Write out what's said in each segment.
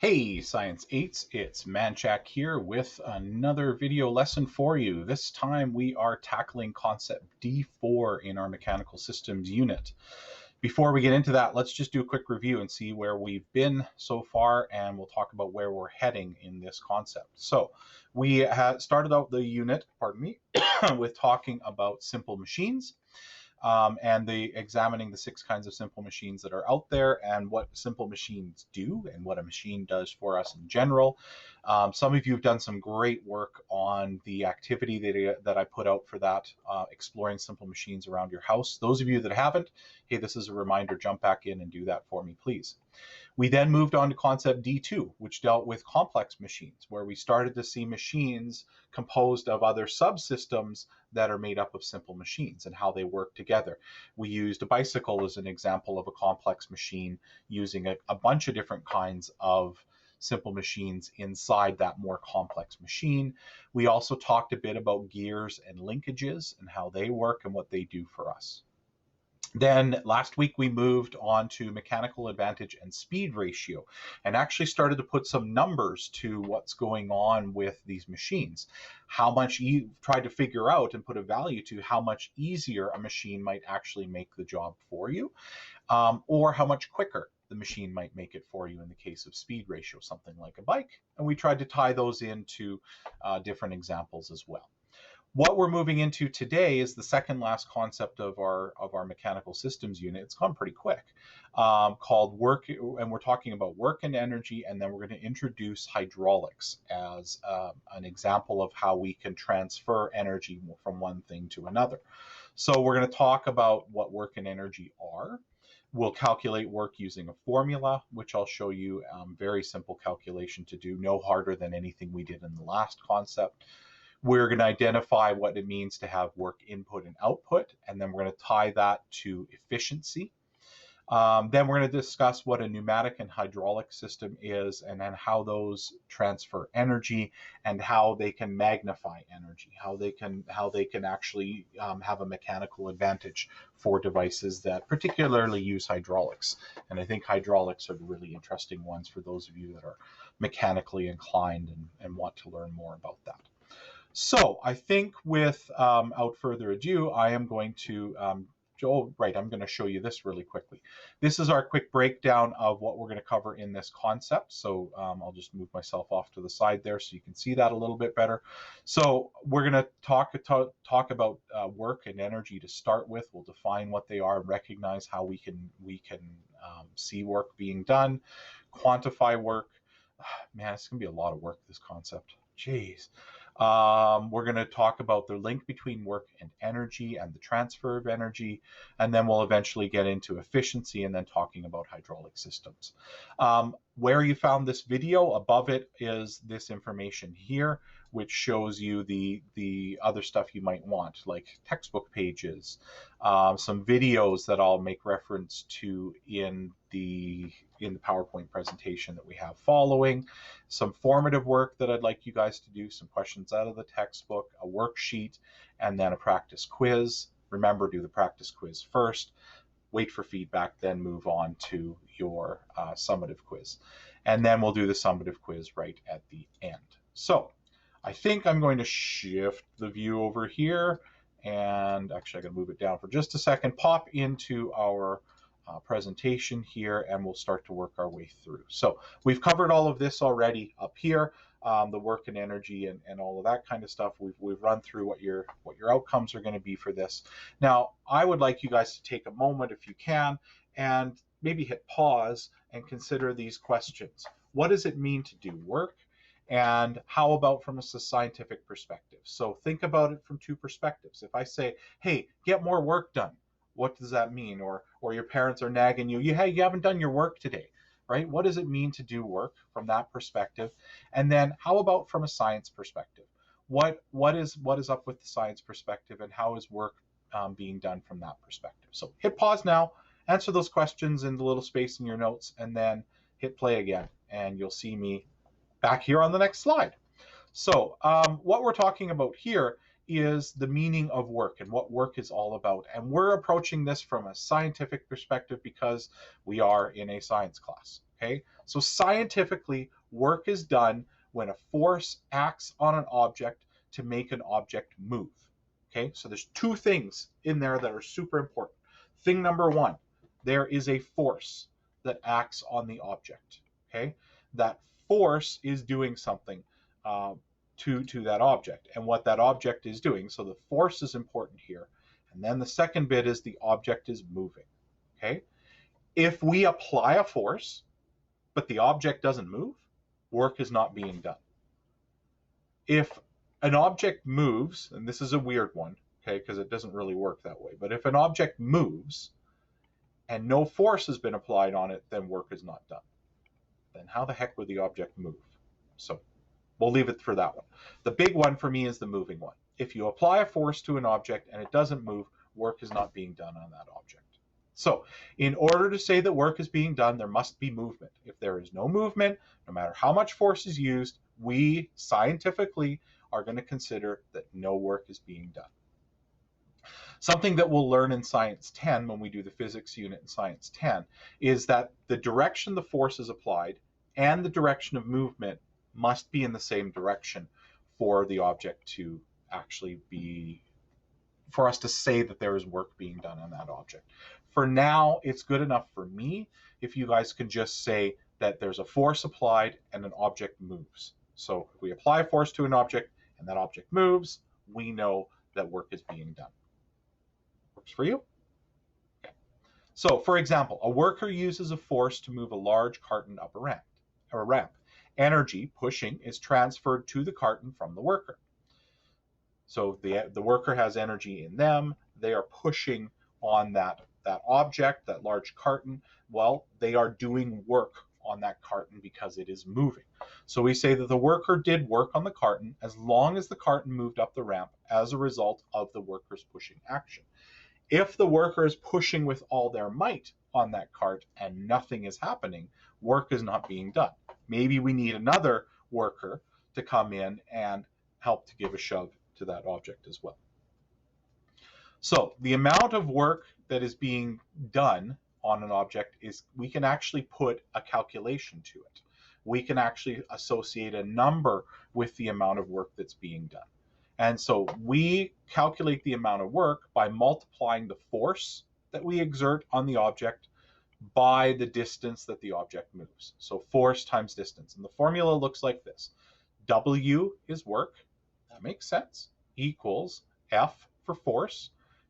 Hey Science 8s, it's Manchak here with another video lesson for you. This time we are tackling concept D4 in our mechanical systems unit. Before we get into that, let's just do a quick review and see where we've been so far, and we'll talk about where we're heading in this concept. So we had started out the unit, with talking about simple machines. And examining the 6 kinds of simple machines that are out there and what simple machines do and what a machine does for us in general. Some of you have done some great work on the activity that I put out for that, exploring simple machines around your house. Those of you that haven't, hey, this is a reminder, jump back in and do that for me, please. We then moved on to concept D2, which dealt with complex machines, where we started to see machines composed of other subsystems that are made up of simple machines and how they work together. We used a bicycle as an example of a complex machine, using a bunch of different kinds of simple machines inside that more complex machine. We also talked a bit about gears and linkages and how they work and what they do for us. Then last week we moved on to mechanical advantage and speed ratio and actually started to put some numbers to what's going on with these machines. How much you tried to figure out and put a value to how much easier a machine might actually make the job for you, or how much quicker the machine might make it for you in the case of speed ratio, something like a bike. And we tried to tie those into different examples as well. What we're moving into today is the second last concept of our mechanical systems unit. It's gone pretty quick, called work, and we're talking about work and energy, and then we're going to introduce hydraulics as an example of how we can transfer energy from one thing to another. So we're going to talk about what work and energy are. We'll calculate work using a formula, which I'll show you. Very simple calculation to do, no harder than anything we did in the last concept. We're going to identify what it means to have work input and output, and then we're going to tie that to efficiency. Then we're going to discuss what a pneumatic and hydraulic system is, and then how those transfer energy and how they can magnify energy, how they can actually have a mechanical advantage for devices that particularly use hydraulics. And I think hydraulics are the really interesting ones for those of you that are mechanically inclined and want to learn more about that. So I think without further ado, I am going to, I'm going to show you this really quickly. This is our quick breakdown of what we're going to cover in this concept. So I'll just move myself off to the side there so you can see that a little bit better. So we're going to talk about work and energy to start with. We'll define what they are and recognize how we can see work being done, quantify work. Man, it's going to be a lot of work, this concept. Jeez. We're going to talk about the link between work and energy and the transfer of energy, and then we'll eventually get into efficiency and then talking about hydraulic systems. Where you found this video, above it is this information here, which shows you the other stuff you might want, like textbook pages, some videos that I'll make reference to in the PowerPoint presentation that we have following, some formative work that I'd like you guys to do, some questions out of the textbook, a worksheet, and then a practice quiz. Remember, do the practice quiz first, wait for feedback, then move on to your summative quiz. And then we'll do the summative quiz right at the end. So I think I'm going to shift the view over here, and actually I'm going to move it down for just a second, pop into our presentation here, and we'll start to work our way through. So we've covered all of this already up here, the work and energy and all of that kind of stuff. We've run through what your outcomes are going to be for this. Now, I would like you guys to take a moment, if you can, and maybe hit pause and consider these questions. What does it mean to do work? And how about from a scientific perspective? So think about it from two perspectives. If I say, hey, get more work done, what does that mean? Or your parents are nagging you, hey, you haven't done your work today, right? What does it mean to do work from that perspective? And then how about from a science perspective? What is up with the science perspective, and how is work being done from that perspective? So hit pause now, answer those questions in the little space in your notes, and then hit play again, and you'll see me back here on the next slide. So what we're talking about here is the meaning of work and what work is all about. And we're approaching this from a scientific perspective because we are in a science class. Okay, so scientifically, work is done when a force acts on an object to make an object move. Okay, so there's two things in there that are super important. Thing number one, there is a force that acts on the object. Okay, that force is doing something to that object and what that object is doing. So the force is important here. And then the second bit is the object is moving. Okay, if we apply a force, but the object doesn't move, work is not being done. If an object moves, and this is a weird one, okay, because it doesn't really work that way, but if an object moves and no force has been applied on it, then work is not done. Then how the heck would the object move? So we'll leave it for that one. The big one for me is the moving one. If you apply a force to an object and it doesn't move, work is not being done on that object. So in order to say that work is being done, there must be movement. If there is no movement, no matter how much force is used, we scientifically are going to consider that no work is being done. Something that we'll learn in Science 10 when we do the physics unit in Science 10 is that the direction the force is applied and the direction of movement must be in the same direction for the object to actually be, for us to say that there is work being done on that object. For now, it's good enough for me if you guys can just say that there's a force applied and an object moves. So if we apply a force to an object and that object moves, we know that work is being done. Works for you? Okay. So for example, a worker uses a force to move a large carton up a ramp. Energy, pushing, is transferred to the carton from the worker. So the worker has energy in them. They are pushing on that object, that large carton. Well, they are doing work on that carton because it is moving. So we say that the worker did work on the carton as long as the carton moved up the ramp as a result of the worker's pushing action. If the worker is pushing with all their might on that cart and nothing is happening, work is not being done. Maybe we need another worker to come in and help to give a shove to that object as well. So the amount of work that is being done on an object is, we can actually put a calculation to it. We can actually associate a number with the amount of work that's being done. And so we calculate the amount of work by multiplying the force that we exert on the object by the distance that the object moves. So force times distance. And the formula looks like this. W is work. That makes sense. Equals F for force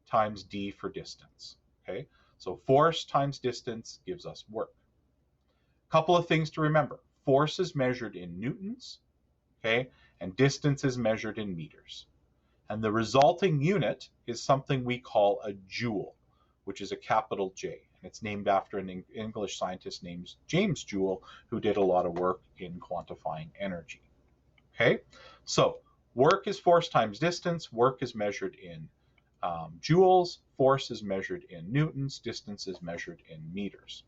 times D for distance. Okay, so force times distance gives us work. Couple of things to remember. Force is measured in newtons, okay, and distance is measured in meters. And the resulting unit is something we call a joule, which is a capital J. And it's named after an English scientist named James Joule, who did a lot of work in quantifying energy. Okay, so work is force times distance. Work is measured in joules. Force is measured in newtons. Distance is measured in meters.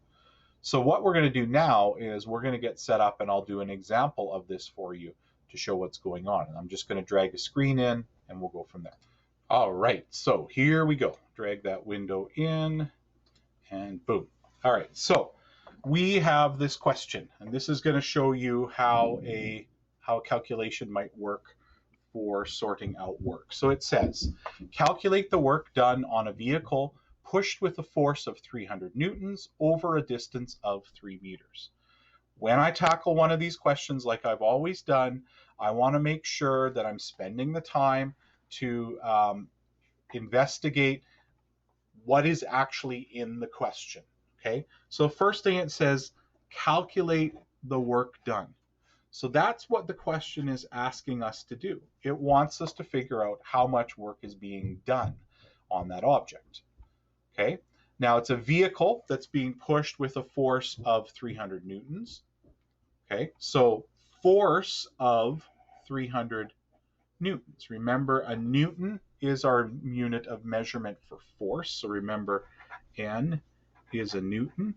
So what we're going to do now is we're going to get set up, and I'll do an example of this for you to show what's going on. And I'm just going to drag a screen in, and we'll go from there. All right, so here we go. Drag that window in, and boom. All right, so we have this question, and this is going to show you how a calculation might work for sorting out work. So it says, calculate the work done on a vehicle pushed with a force of 300 newtons over a distance of 3 meters. When I tackle one of these questions, like I've always done, I want to make sure that I'm spending the time to investigate what is actually in the question. Okay, so first thing it says, calculate the work done. So that's what the question is asking us to do. It wants us to figure out how much work is being done on that object. Okay, now it's a vehicle that's being pushed with a force of 300 newtons. Okay, so force of 300 newtons. Remember, a newton is our unit of measurement for force. So remember, N is a newton.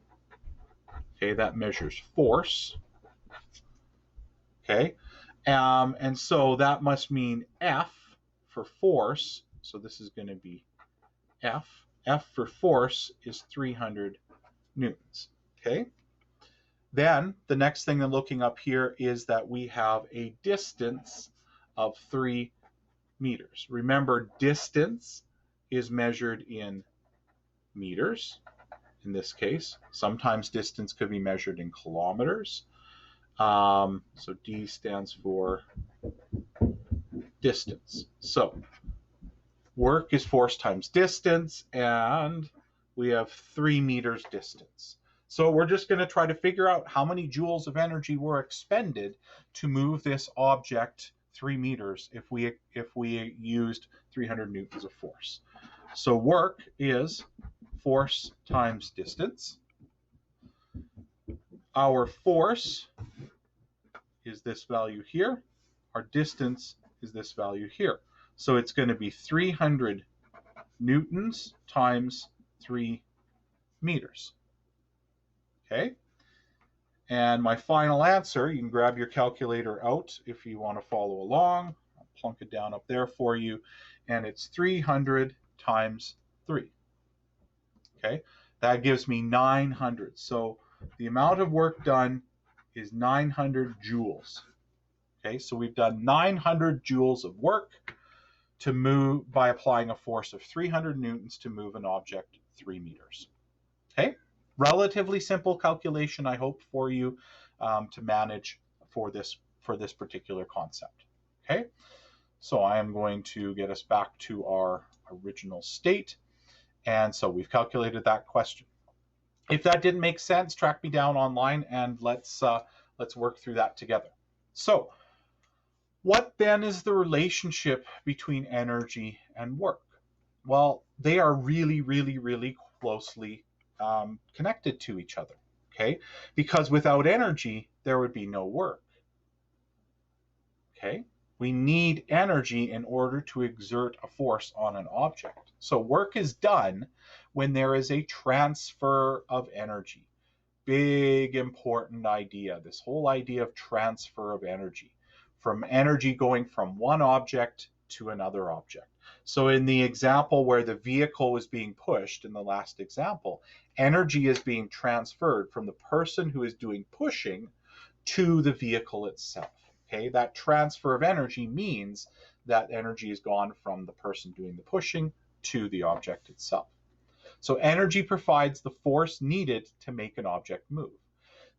Okay, that measures force. Okay, and so that must mean F for force, so this is going to be F. F for force is 300 newtons. Okay. Then the next thing I'm looking up here is that we have a distance of 3 meters. Remember, distance is measured in meters in this case. Sometimes distance could be measured in kilometers. So D stands for distance. So work is force times distance, and we have 3 meters distance. So we're just going to try to figure out how many joules of energy were expended to move this object 3 meters if we used 300 newtons of force. So work is force times distance. Our force is this value here. Our distance is this value here. So it's going to be 300 newtons times 3 meters. Okay. And my final answer, you can grab your calculator out if you want to follow along. I'll plunk it down up there for you. And it's 300 times 3. Okay. That gives me 900. So the amount of work done is 900 joules. Okay. So we've done 900 joules of work to move by applying a force of 300 newtons to move an object 3 meters. Okay. Relatively simple calculation, I hope, for you to manage for this particular concept. Okay, so I am going to get us back to our original state, and so we've calculated that question. If that didn't make sense, track me down online and let's work through that together. So, what then is the relationship between energy and work? Well, they are really, really, really closely connected to each other, okay? Because without energy, there would be no work, okay? We need energy in order to exert a force on an object. So work is done when there is a transfer of energy. Big, important idea, this whole idea of transfer of energy, from energy going from one object to another object. So in the example where the vehicle was being pushed in the last example, energy is being transferred from the person who is doing pushing to the vehicle itself. Okay, that transfer of energy means that energy is gone from the person doing the pushing to the object itself. So energy provides the force needed to make an object move.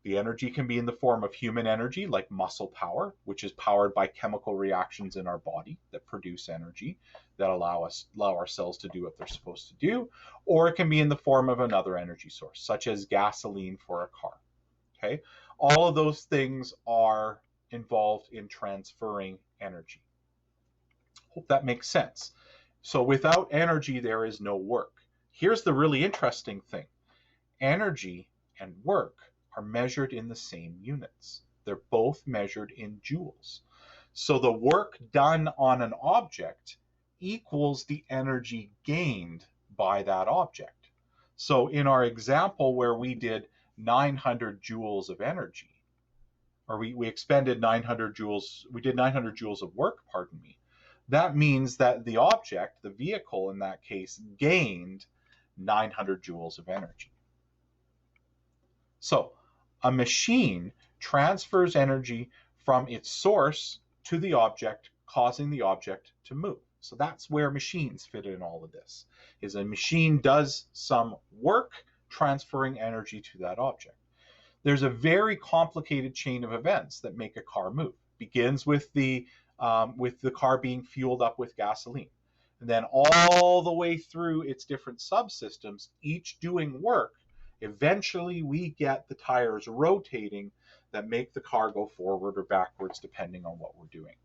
The energy can be in the form of human energy, like muscle power, which is powered by chemical reactions in our body that produce energy that allow our cells to do what they're supposed to do, or it can be in the form of another energy source, such as gasoline for a car. Okay, all of those things are involved in transferring energy. Hope that makes sense. So without energy, there is no work. Here's the really interesting thing. Energy and work are measured in the same units. They're both measured in joules. So the work done on an object equals the energy gained by that object. So in our example where we did 900 joules of energy, or we expended 900 joules, we did 900 joules of work, pardon me, that means that the object, the vehicle in that case, gained 900 joules of energy. So a machine transfers energy from its source to the object, causing the object to move. So that's where machines fit in all of this, is a machine does some work transferring energy to that object. There's a very complicated chain of events that make a car move. It begins with the car being fueled up with gasoline. And then all the way through its different subsystems, each doing work, eventually we get the tires rotating that make the car go forward or backwards depending on what we're doing.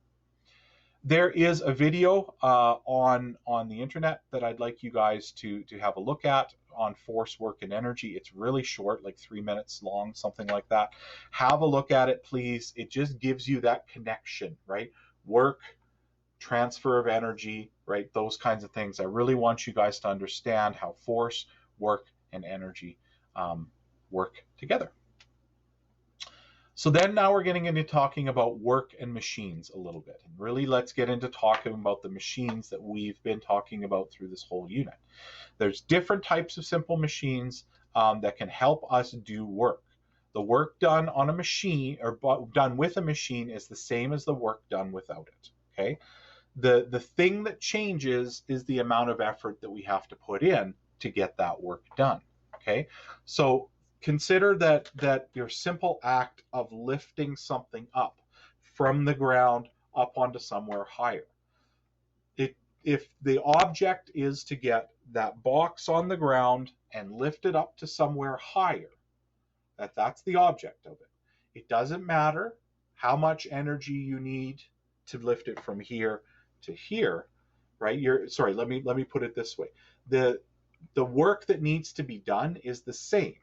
There is a video on the internet that I'd like you guys to have a look at on force, work, and energy. It's really short, like 3 minutes long, something like that. Have a look at it, please. It just gives you that connection, right? Work, transfer of energy, right? Those kinds of things. I really want you guys to understand how force, work, and energy work together. So then now we're getting into talking about work and machines a little bit. And really, let's get into talking about the machines that we've been talking about through this whole unit. There's different types of simple machines that can help us do work. The work done on a machine or done with a machine is the same as the work done without it. Okay. The thing that changes is the amount of effort that we have to put in to get that work done. Okay. So consider that your simple act of lifting something up from the ground up onto somewhere higher. If the object is to get that box on the ground and lift it up to somewhere higher, that's the object of it. It doesn't matter how much energy you need to lift it from here to here, right? Let me put it this way. The work that needs to be done is the same,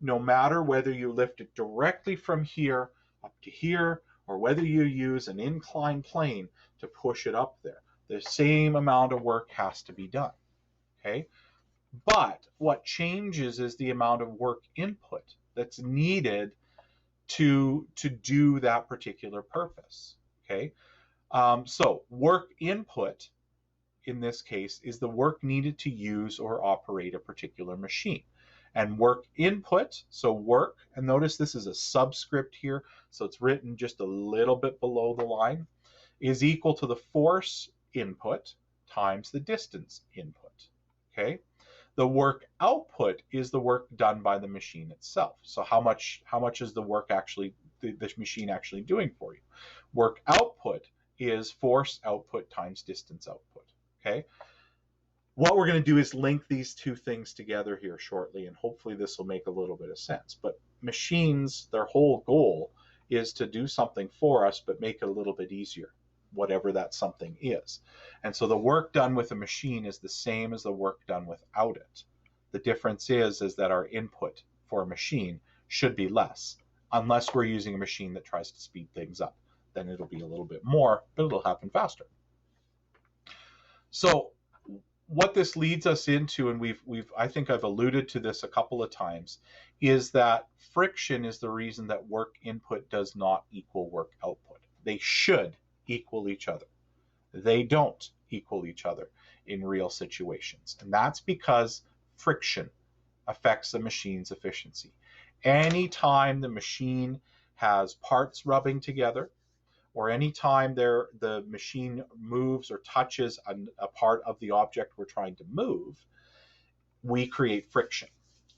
no matter whether you lift it directly from here up to here, or whether you use an inclined plane to push it up there. The same amount of work has to be done, okay? But what changes is the amount of work input that's needed to do that particular purpose, okay? So work input, in this case, is the work needed to use or operate a particular machine. And work input, so work, and notice this is a subscript here, so it's written just a little bit below the line, is equal to the force input times the distance input, okay? The work output is the work done by the machine itself. So how much is the work actually, the machine actually doing for you? Work output is force output times distance output, okay? What we're going to do is link these two things together here shortly, and hopefully this will make a little bit of sense. But machines, their whole goal is to do something for us, but make it a little bit easier, whatever that something is. And so the work done with a machine is the same as the work done without it. The difference is that our input for a machine should be less, unless we're using a machine that tries to speed things up. Then it'll be a little bit more, but it'll happen faster. So what this leads us into, and I think I've alluded to this a couple of times, is that friction is the reason that work input does not equal work output. They should equal each other. They don't equal each other in real situations. And that's because friction affects the machine's efficiency. Anytime the machine has parts rubbing together, or anytime the machine moves or touches a part of the object we're trying to move, we create friction.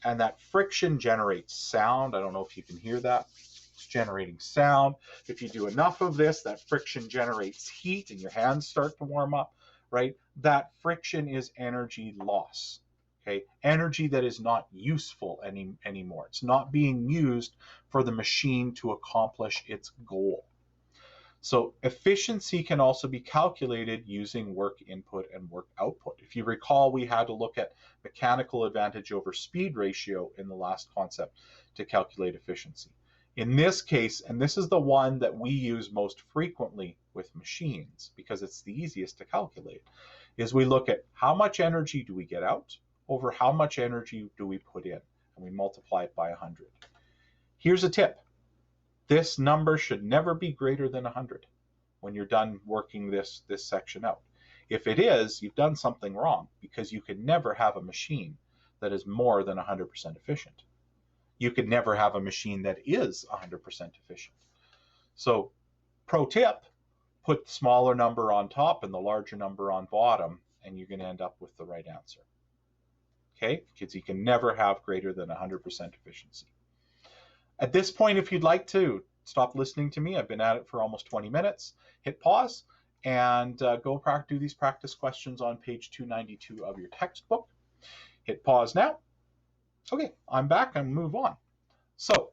And that friction generates sound. I don't know if you can hear that. It's generating sound. If you do enough of this, that friction generates heat and your hands start to warm up, right? That friction is energy loss, okay? Energy that is not useful anymore. It's not being used for the machine to accomplish its goal. So efficiency can also be calculated using work input and work output. If you recall, we had to look at mechanical advantage over speed ratio in the last concept to calculate efficiency. In this case, and this is the one that we use most frequently with machines because it's the easiest to calculate, is we look at how much energy do we get out over how much energy do we put in, and we multiply it by 100. Here's a tip. This number should never be greater than 100 when you're done working this section out. If it is, you've done something wrong, because you can never have a machine that is more than 100% efficient. You could never have a machine that is 100% efficient. So, pro tip, put the smaller number on top and the larger number on bottom, and you're going to end up with the right answer. Okay? Because you can never have greater than 100% efficiency. At this point, if you'd like to stop listening to me, I've been at it for almost 20 minutes, hit pause and go do these practice questions on page 292 of your textbook. Hit pause now. Okay, I'm back and move on. So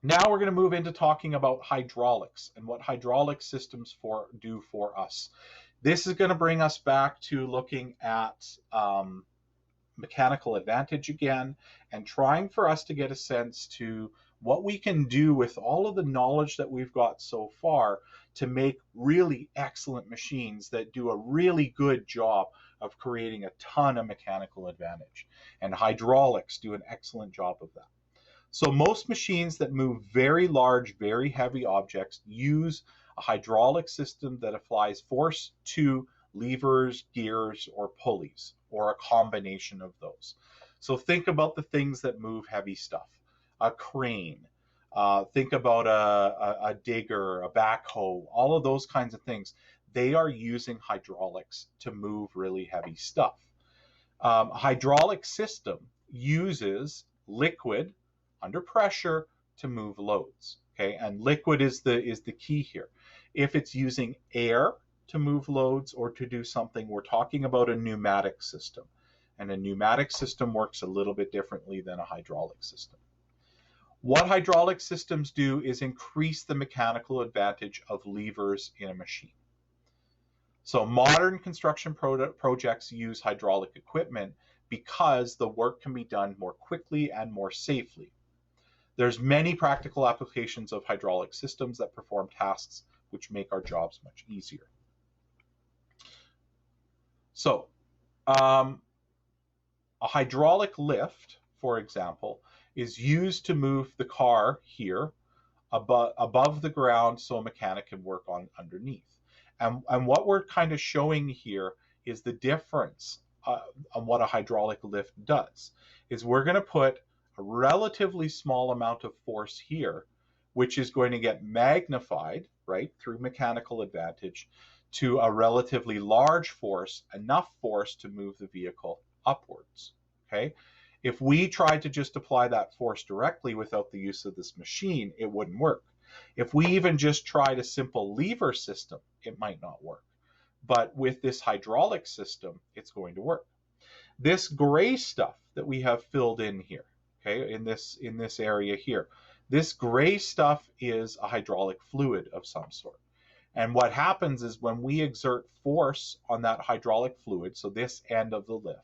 now we're going to move into talking about hydraulics and what hydraulic systems do for us. This is going to bring us back to looking at mechanical advantage again, and trying for us to get a sense to what we can do with all of the knowledge that we've got so far to make really excellent machines that do a really good job of creating a ton of mechanical advantage. And hydraulics do an excellent job of that. So most machines that move very large, very heavy objects use a hydraulic system that applies force to levers, gears, or pulleys, or a combination of those. So think about the things that move heavy stuff. A crane, think about a digger, a backhoe, all of those kinds of things. They are using hydraulics to move really heavy stuff. A hydraulic system uses liquid under pressure to move loads. Okay, and liquid is the key here. If it's using air to move loads or to do something, we're talking about a pneumatic system. And a pneumatic system works a little bit differently than a hydraulic system. What hydraulic systems do is increase the mechanical advantage of levers in a machine. So modern construction projects use hydraulic equipment because the work can be done more quickly and more safely. There's many practical applications of hydraulic systems that perform tasks which make our jobs much easier. So a hydraulic lift, for example, is used to move the car here above the ground so a mechanic can work on underneath. And what we're kind of showing here is the difference on what a hydraulic lift does. Is we're going to put a relatively small amount of force here, which is going to get magnified, right, through mechanical advantage, to a relatively large force, enough force to move the vehicle upwards. Okay? If we tried to just apply that force directly without the use of this machine, it wouldn't work. If we even just tried a simple lever system, it might not work. But with this hydraulic system, it's going to work. This gray stuff that we have filled in here, okay, in this area here, this gray stuff is a hydraulic fluid of some sort. And what happens is when we exert force on that hydraulic fluid, so this end of the lift,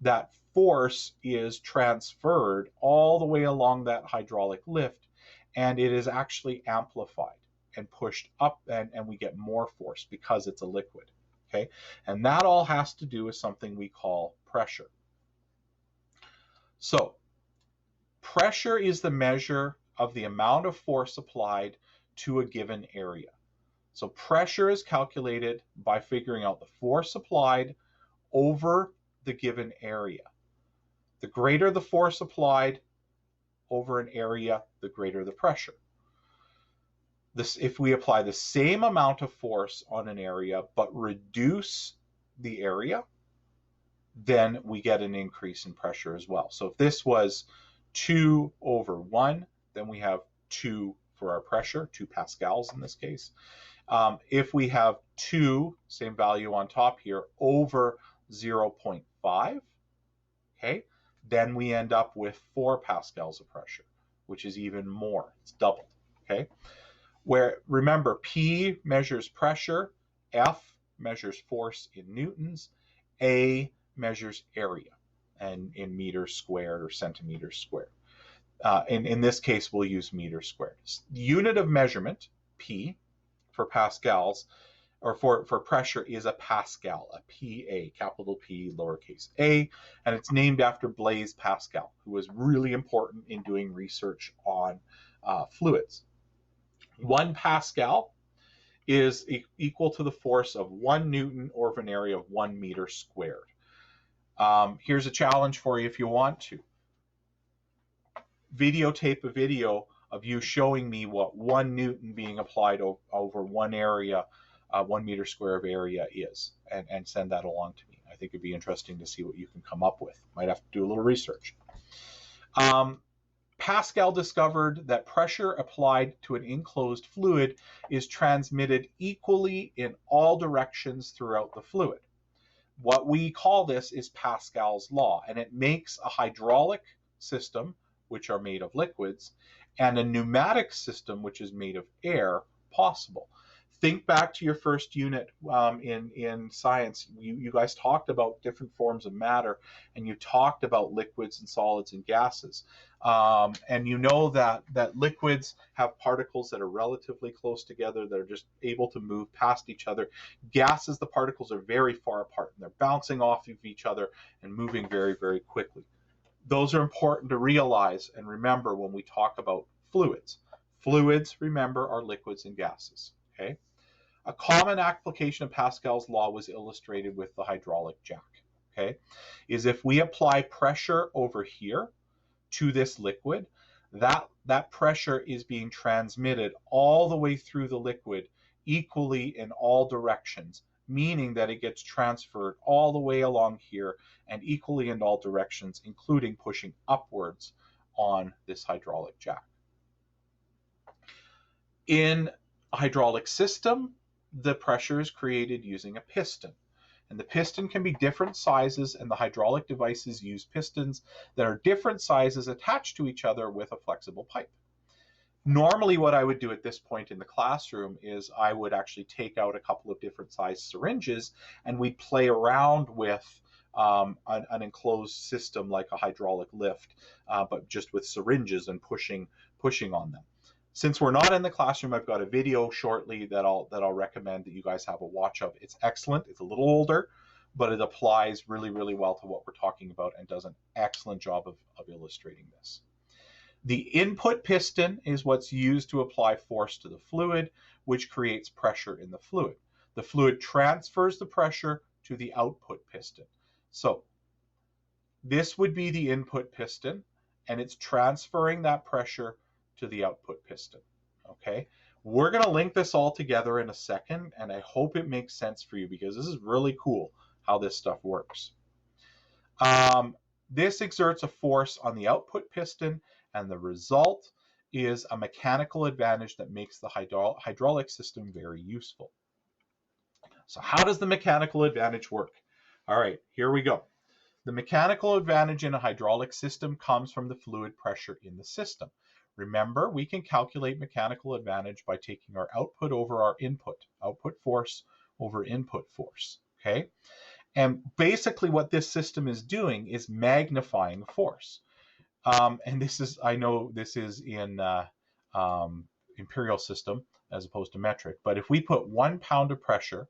that force is transferred all the way along that hydraulic lift, and it is actually amplified and pushed up, and we get more force because it's a liquid. Okay, and that all has to do with something we call pressure. So pressure is the measure of the amount of force applied to a given area. So pressure is calculated by figuring out the force applied over the given area. The greater the force applied over an area, the greater the pressure. If we apply the same amount of force on an area but reduce the area, then we get an increase in pressure as well. So if this was 2 over 1, then we have 2 for our pressure, 2 pascals in this case. If we have 2, same value on top here, over 0.5, okay, then we end up with 4 pascals of pressure, which is even more. It's doubled, okay? Where, remember, P measures pressure, F measures force in newtons, A measures area and in meters squared or centimeters squared. In this case, we'll use meters squared. The unit of measurement, P, for pascals, or for pressure, is a pascal, a PA, capital P, lowercase a, and it's named after Blaise Pascal, who was really important in doing research on fluids. 1 pascal is equal to the force of 1 newton over an area of 1 meter squared. Here's a challenge for you if you want to. Videotape a video of you showing me what 1 newton being applied over one area, 1 meter square of area is, and send that along to me. I think it'd be interesting to see what you can come up with. Might have to do a little research. Pascal discovered that pressure applied to an enclosed fluid is transmitted equally in all directions throughout the fluid. What we call this is Pascal's law, and it makes a hydraulic system, which are made of liquids, and a pneumatic system, which is made of air, possible. Think back to your first unit in science. You guys talked about different forms of matter, and you talked about liquids and solids and gases. And you know that liquids have particles that are relatively close together, that are just able to move past each other. Gases, the particles are very far apart, and they're bouncing off of each other and moving very, very quickly. Those are important to realize and remember when we talk about fluids. Fluids, remember, are liquids and gases. Okay. A common application of Pascal's law was illustrated with the hydraulic jack. Okay, is if we apply pressure over here to this liquid, that pressure is being transmitted all the way through the liquid equally in all directions, meaning that it gets transferred all the way along here and equally in all directions, including pushing upwards on this hydraulic jack. In a hydraulic system, the pressure is created using a piston. And the piston can be different sizes, and the hydraulic devices use pistons that are different sizes attached to each other with a flexible pipe. Normally, what I would do at this point in the classroom is I would actually take out a couple of different size syringes and we'd play around with an enclosed system like a hydraulic lift, but just with syringes and pushing on them. Since we're not in the classroom, I've got a video shortly that I'll recommend that you guys have a watch of. It's excellent. It's a little older, but it applies really, really well to what we're talking about and does an excellent job of illustrating this. The input piston is what's used to apply force to the fluid, which creates pressure in the fluid. The fluid transfers the pressure to the output piston. So this would be the input piston, and it's transferring that pressure to the output piston. Okay, we're going to link this all together in a second, and I hope it makes sense for you because this is really cool how this stuff works. This exerts a force on the output piston, and the result is a mechanical advantage that makes the hydraulic system very useful. So how does the mechanical advantage work? All right, here we go. The mechanical advantage in a hydraulic system comes from the fluid pressure in the system. Remember, we can calculate mechanical advantage by taking our output over our input force over input force, okay? And basically what this system is doing is magnifying force. And this is, I know this is in imperial system as opposed to metric, but if we put 1 pound of pressure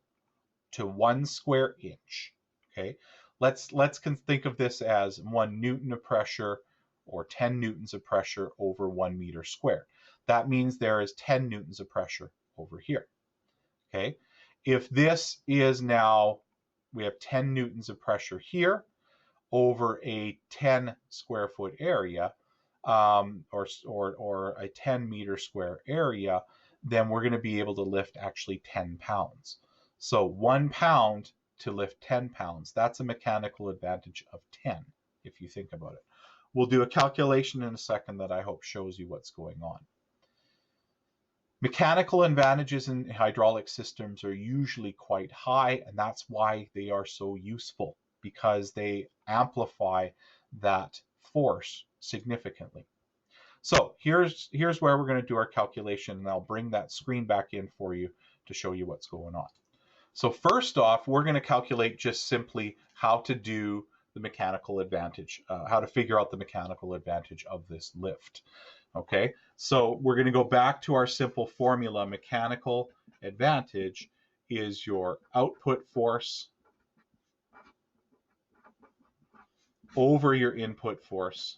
to 1 square inch, okay, let's think of this as 1 Newton of pressure or 10 newtons of pressure over 1 meter squared. That means there is 10 newtons of pressure over here. Okay, if this is now, we have 10 newtons of pressure here over a 10 square foot area, or a 10 meter square area, then we're going to be able to lift actually 10 pounds. So 1 pound to lift 10 pounds, that's a mechanical advantage of 10, if you think about it. We'll do a calculation in a second that I hope shows you what's going on. Mechanical advantages in hydraulic systems are usually quite high, and that's why they are so useful, because they amplify that force significantly. So here's where we're going to do our calculation, and I'll bring that screen back in for you to show you what's going on. So first off, we're going to calculate just simply how to do the mechanical advantage, how to figure out the mechanical advantage of this lift. Okay, so we're going to go back to our simple formula. Mechanical advantage is your output force over your input force,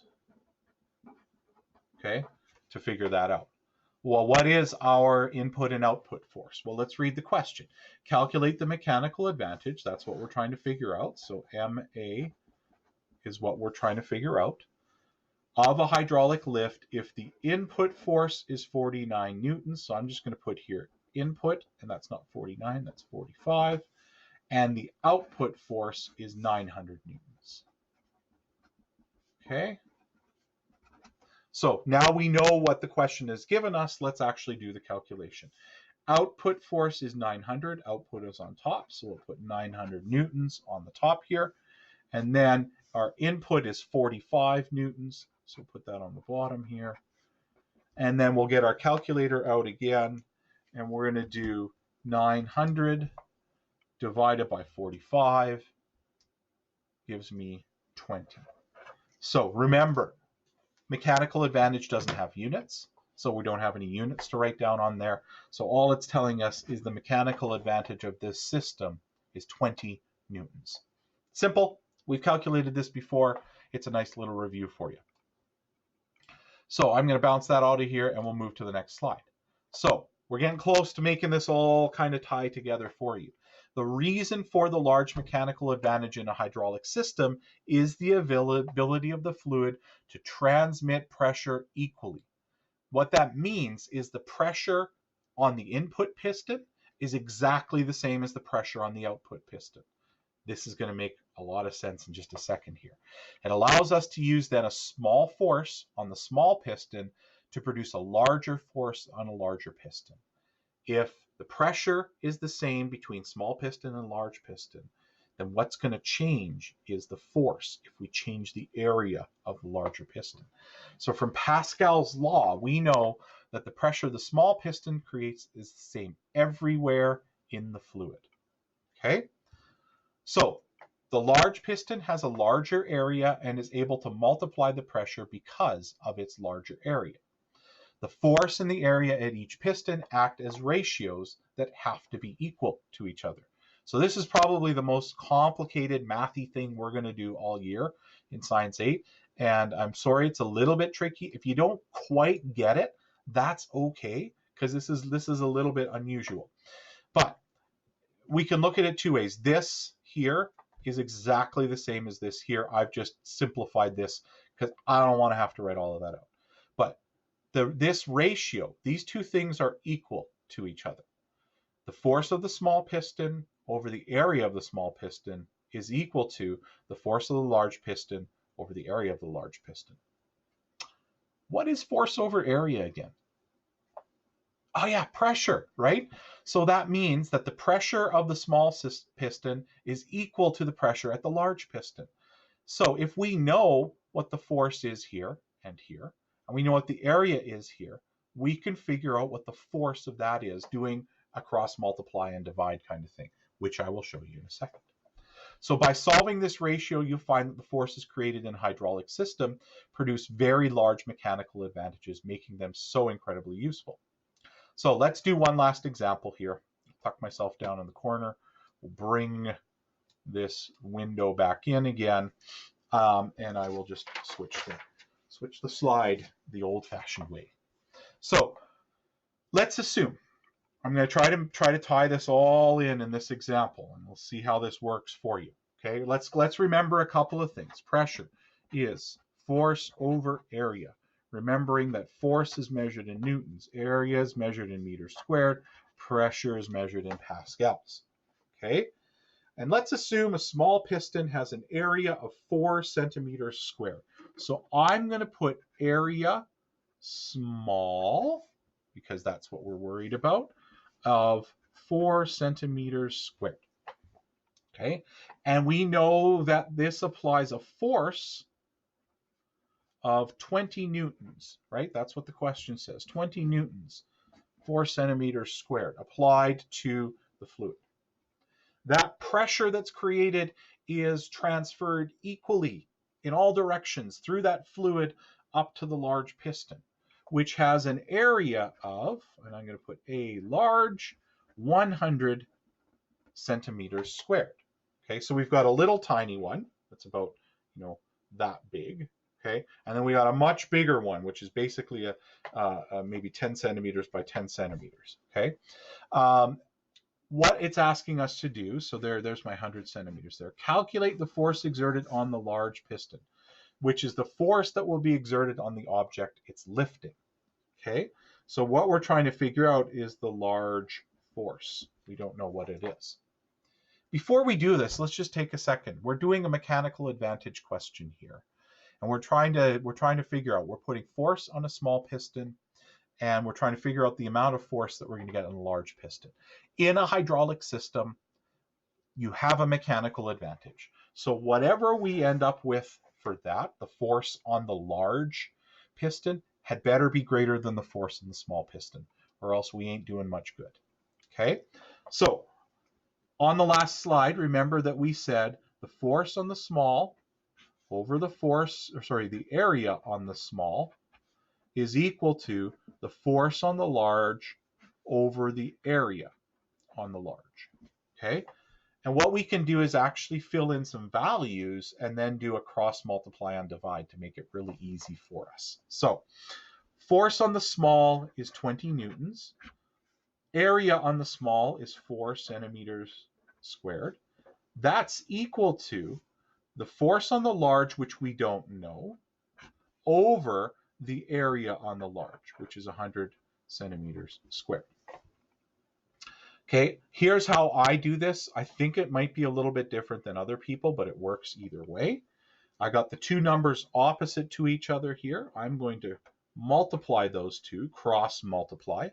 okay, to figure that out. Well, what is our input and output force? Well, let's read the question. Calculate the mechanical advantage. That's what we're trying to figure out. So MA is what we're trying to figure out. Of a hydraulic lift, if the input force is 49 newtons, so I'm just going to put here input, and that's not 49, that's 45, and the output force is 900 newtons. Okay, so now we know what the question has given us. Let's actually do the calculation. Output force is 900, output is on top, so we'll put 900 newtons on the top here, and then our input is 45 newtons, so put that on the bottom here. And then we'll get our calculator out again, and we're going to do 900 divided by 45 gives me 20. So remember, mechanical advantage doesn't have units, so we don't have any units to write down on there. So all it's telling us is the mechanical advantage of this system is 20 newtons. Simple. We've calculated this before. it's a nice little review for you. So I'm going to bounce that out of here and we'll move to the next slide. So we're getting close to making this all kind of tie together for you. The reason for the large mechanical advantage in a hydraulic system is the ability of the fluid to transmit pressure equally. What that means is the pressure on the input piston is exactly the same as the pressure on the output piston. This is going to make a lot of sense in just a second here. It allows us to use then a small force on the small piston to produce a larger force on a larger piston. If the pressure is the same between small piston and large piston, then what's going to change is the force if we change the area of the larger piston. So from Pascal's law, we know that the pressure the small piston creates is the same everywhere in the fluid. Okay? So the large piston has a larger area and is able to multiply the pressure because of its larger area. The force and the area at each piston act as ratios that have to be equal to each other. So this is probably the most complicated mathy thing we're going to do all year in Science 8. And I'm sorry, it's a little bit tricky. If you don't quite get it, that's okay, because this is a little bit unusual. But we can look at it two ways. This here is exactly the same as this here. I've just simplified this because I don't want to have to write all of that out. But this ratio, these two things are equal to each other. The force of the small piston over the area of the small piston is equal to the force of the large piston over the area of the large piston. What is force over area again? Oh yeah, pressure, right? So that means that the pressure of the small piston is equal to the pressure at the large piston. So if we know what the force is here and here, and we know what the area is here, we can figure out what the force of that is, doing a cross multiply and divide kind of thing, which I will show you in a second. So by solving this ratio, you'll find that the forces created in a hydraulic system produce very large mechanical advantages, making them so incredibly useful. So let's do one last example here. Tuck myself down in the corner. We'll bring this window back in again, and I will just switch the slide the old-fashioned way. So let's assume I'm going to try to tie this all in this example, and we'll see how this works for you. Okay, let's remember a couple of things. Pressure is force over area. Remembering that force is measured in newtons, area is measured in meters squared, pressure is measured in pascals. Okay, and let's assume a small piston has an area of 4 centimeters squared. So I'm going to put area small, because that's what we're worried about, of 4 centimeters squared. Okay, and we know that this applies a force of 20 newtons, right? That's what the question says. 20 newtons, 4 centimeters squared, applied to the fluid. That pressure that's created is transferred equally in all directions through that fluid up to the large piston, which has an area of, and I'm going to put a large, 100 centimeters squared. Okay, so we've got a little tiny one that's about, that big. Okay, and then we got a much bigger one, which is basically a maybe 10 centimeters by 10 centimeters. Okay, what it's asking us to do, so there's my 100 centimeters there. Calculate the force exerted on the large piston, which is the force that will be exerted on the object it's lifting. Okay, so what we're trying to figure out is the large force. We don't know what it is. Before we do this, let's just take a second. We're doing a mechanical advantage question here. And we're trying to figure out, we're putting force on a small piston, and we're trying to figure out the amount of force that we're going to get on a large piston. In a hydraulic system, you have a mechanical advantage. So whatever we end up with for that, the force on the large piston had better be greater than the force in the small piston, or else we ain't doing much good. Okay, so on the last slide, remember that we said the force on the small over the area on the small is equal to the force on the large over the area on the large. Okay, And what we can do is actually fill in some values and then do a cross multiply on divide to make it really easy for us. So force on the small is 20 newtons. Area on the small is 4 centimeters squared. That's equal to the force on the large, which we don't know, over the area on the large, which is 100 centimeters squared. Okay, here's how I do this. I think it might be a little bit different than other people, but it works either way. I got the two numbers opposite to each other here. I'm going to multiply those two, cross multiply,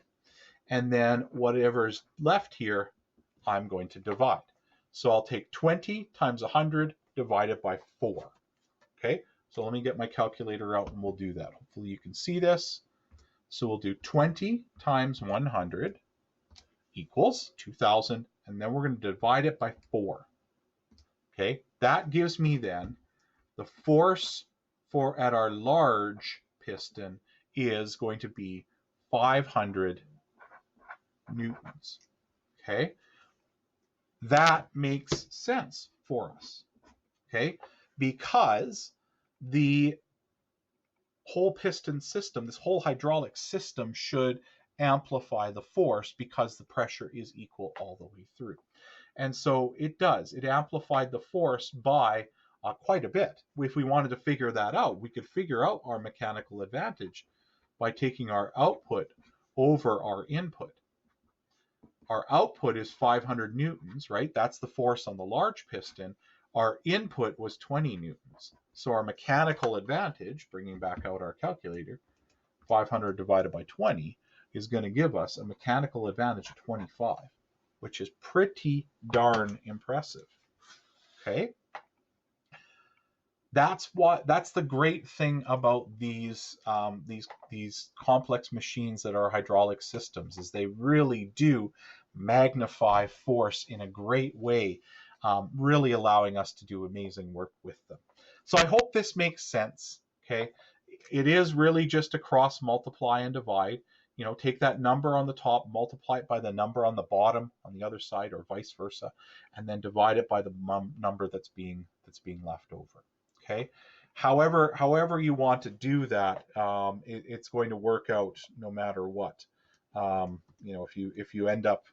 and then whatever's left here, I'm going to divide. So I'll take 20 times 100 divided by 4. Okay, so let me get my calculator out and we'll do that. Hopefully you can see this. So we'll do 20 times 100 equals 2,000, and then we're going to divide it by 4. Okay, that gives me then the force for at our large piston is going to be 500 newtons. Okay, that makes sense for us. Okay, because the whole piston system, this whole hydraulic system, should amplify the force because the pressure is equal all the way through. And so it does. It amplified the force by quite a bit. If we wanted to figure that out, we could figure out our mechanical advantage by taking our output over our input. Our output is 500 newtons, right? That's the force on the large piston. Our input was 20 newtons. So our mechanical advantage, bringing back out our calculator, 500 divided by 20, is going to give us a mechanical advantage of 25, which is pretty darn impressive. Okay? That's the great thing about these complex machines that are hydraulic systems, is they really do magnify force in a great way, really allowing us to do amazing work with them. So I hope this makes sense. Okay, it is really just a cross multiply and divide. You know, take that number on the top, multiply it by the number on the bottom on the other side, or vice versa, and then divide it by the number that's being left over. Okay, however you want to do that, it's going to work out no matter what. You know, if you end up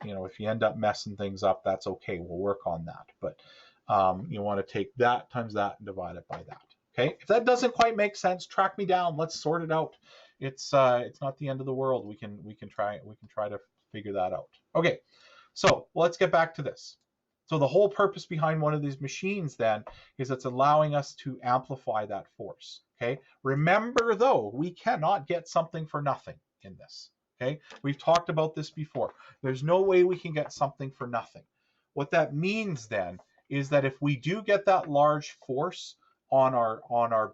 if you end up messing things up, that's okay. We'll work on that. But you want to take that times that and divide it by that. Okay, if that doesn't quite make sense, track me down. Let's sort it out. It's not the end of the world. We can try to figure that out. Okay, so let's get back to this. So the whole purpose behind one of these machines then is it's allowing us to amplify that force. Okay, remember though, we cannot get something for nothing in this. Okay, we've talked about this before. There's no way we can get something for nothing. What that means then is that if we do get that large force on our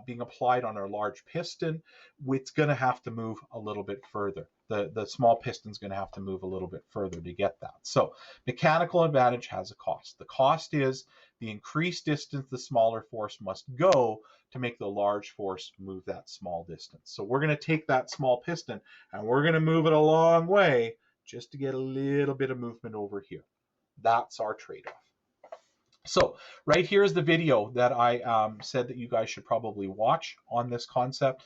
being applied on our large piston, it's going to have to move a little bit further. The small piston is going to have to move a little bit further to get that. So mechanical advantage has a cost. The cost is the increased distance the smaller force must go to make the large force move that small distance. So we're going to take that small piston and we're going to move it a long way just to get a little bit of movement over here. That's our trade-off. So right here is the video that I said that you guys should probably watch on this concept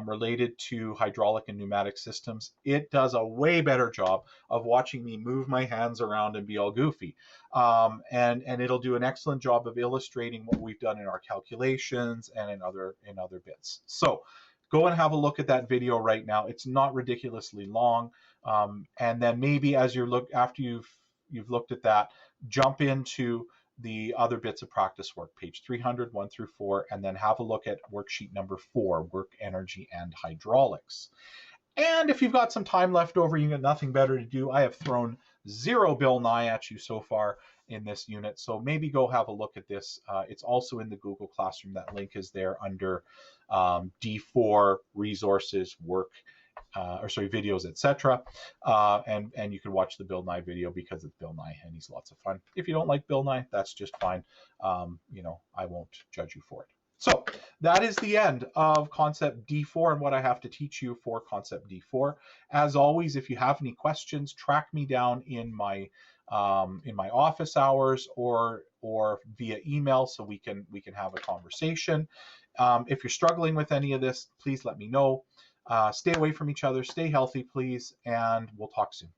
related to hydraulic and pneumatic systems. It does a way better job of watching me move my hands around and be all goofy. And it'll do an excellent job of illustrating what we've done in our calculations and in other bits. So go and have a look at that video right now. It's not ridiculously long. And then maybe as after you've looked at that, jump into the other bits of practice work, page 300, 1 through 4, and then have a look at worksheet number 4, work, energy, and hydraulics. And if you've got some time left over, you got nothing better to do, I have thrown 0 Bill Nye at you so far in this unit, so maybe go have a look at this. It's also in the Google Classroom. That link is there under D4 resources, work, videos, etc. And you can watch the Bill Nye video because it's Bill Nye and he's lots of fun. If you don't like Bill Nye, that's just fine. I won't judge you for it. So that is the end of Concept D4 and what I have to teach you for Concept D4. As always, if you have any questions, track me down in my office hours or via email so we can have a conversation. If you're struggling with any of this, please let me know. Stay away from each other, stay healthy, please, and we'll talk soon.